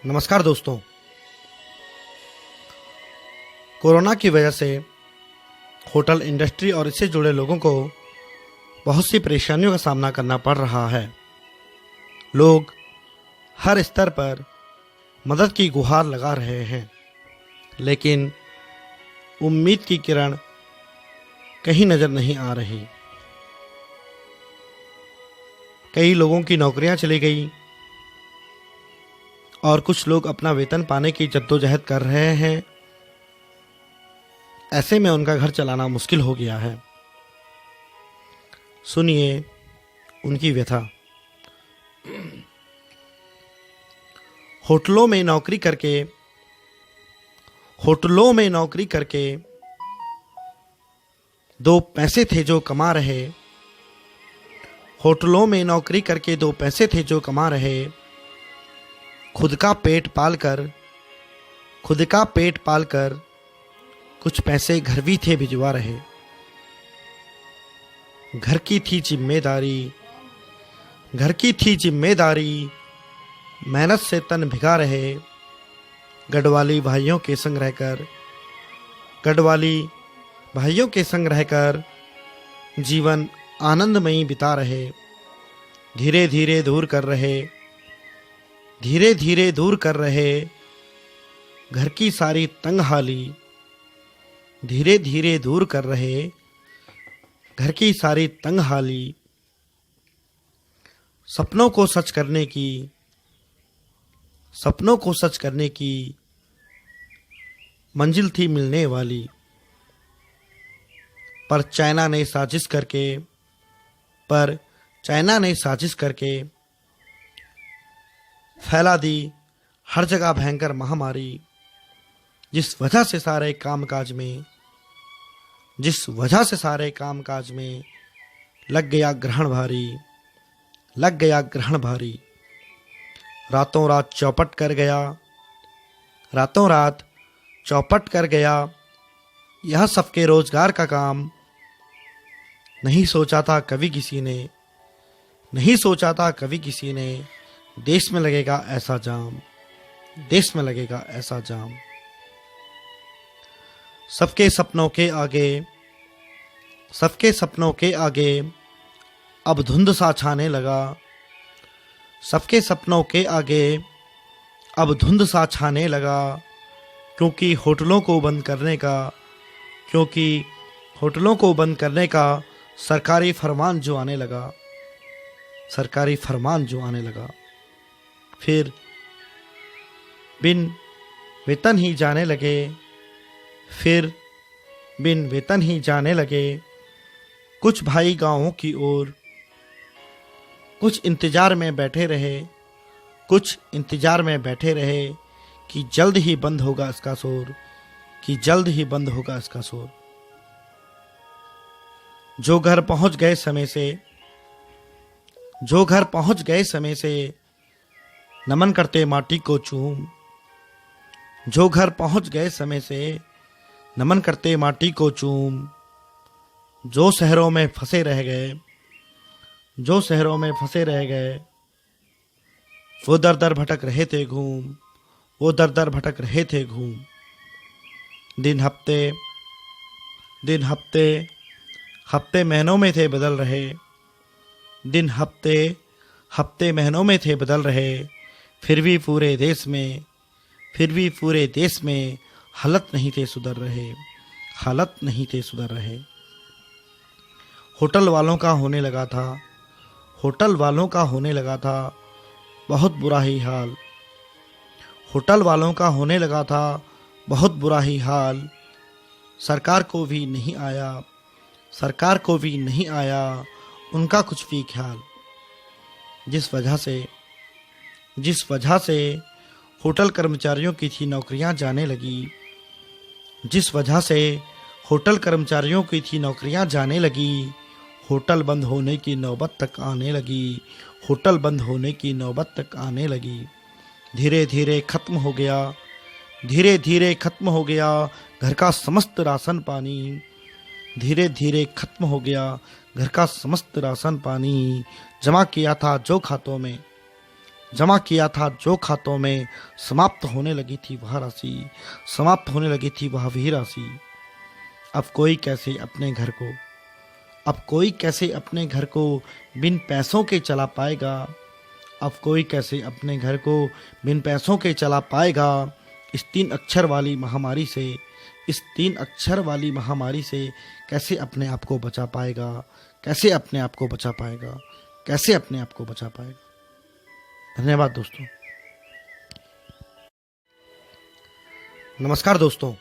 नमस्कार दोस्तों। कोरोना की वजह से होटल इंडस्ट्री और इससे जुड़े लोगों को बहुत सी परेशानियों का सामना करना पड़ रहा है। लोग हर स्तर पर मदद की गुहार लगा रहे हैं, लेकिन उम्मीद की किरण कहीं नजर नहीं आ रही। कई लोगों की नौकरियां चली गई और कुछ लोग अपना वेतन पाने की जद्दोजहद कर रहे हैं। ऐसे में उनका घर चलाना मुश्किल हो गया है। सुनिए उनकी व्यथा। होटलों में नौकरी करके दो पैसे थे जो कमा रहे। होटलों में नौकरी करके दो पैसे थे जो कमा रहे। खुद का पेट पालकर कुछ पैसे घर भी थे भिजवा रहे। घर की थी जिम्मेदारी, मेहनत से तन भिगा रहे। गढ़वाली भाइयों के संग रहकर जीवन आनंदमयी बिता रहे। धीरे धीरे दूर कर रहे घर की सारी तंगहाली। धीरे धीरे दूर कर रहे घर की सारी तंगहाली। सपनों को सच करने की मंजिल थी मिलने वाली, पर चाइना ने साजिश करके फैला दी हर जगह भयंकर महामारी। जिस वजह से सारे कामकाज में लग गया ग्रहण भारी। रातों रात चौपट कर गया यह सबके रोजगार का काम। नहीं सोचा था कभी किसी ने देश में लगेगा ऐसा जाम। सबके सपनों के आगे अब धुंध सा छाने लगा। सबके सपनों के आगे अब धुंध सा छाने लगा। क्योंकि होटलों को बंद करने का सरकारी फरमान जो आने लगा। फिर बिन वेतन ही जाने लगे। कुछ भाई गांवों की ओर कुछ इंतजार में बैठे रहे कि जल्द ही बंद होगा इसका शोर। जो घर पहुंच गए समय से नमन करते माटी को चूम। जो घर पहुंच गए समय से नमन करते माटी को चूम। जो शहरों में फंसे रह गए वो दर दर भटक रहे थे घूम। दिन हफ्ते महीनों में थे बदल रहे। फिर भी पूरे देश में हालत नहीं थे सुधर रहे। होटल वालों का होने लगा था बहुत बुरा ही हाल। सरकार को भी नहीं आया उनका कुछ भी ख्याल। जिस वजह से होटल कर्मचारियों की थी नौकरियां जाने लगी। होटल बंद होने की नौबत तक आने लगी। धीरे धीरे खत्म हो गया घर का समस्त राशन पानी। जमा किया था जो जमा किया था जो खातों में, समाप्त होने लगी थी वह राशि, समाप्त होने लगी थी वह भी राशि। अब कोई कैसे अपने घर को, अब कोई कैसे अपने घर को बिन पैसों के चला पाएगा, अब कोई कैसे अपने घर को बिन पैसों के चला पाएगा। इस 3 अक्षर वाली महामारी से, इस 3 अक्षर वाली महामारी से कैसे अपने आप को बचा पाएगा, कैसे अपने आप को बचा पाएगा, कैसे अपने आप को बचा पाएगा। धन्यवाद दोस्तों। नमस्कार दोस्तों।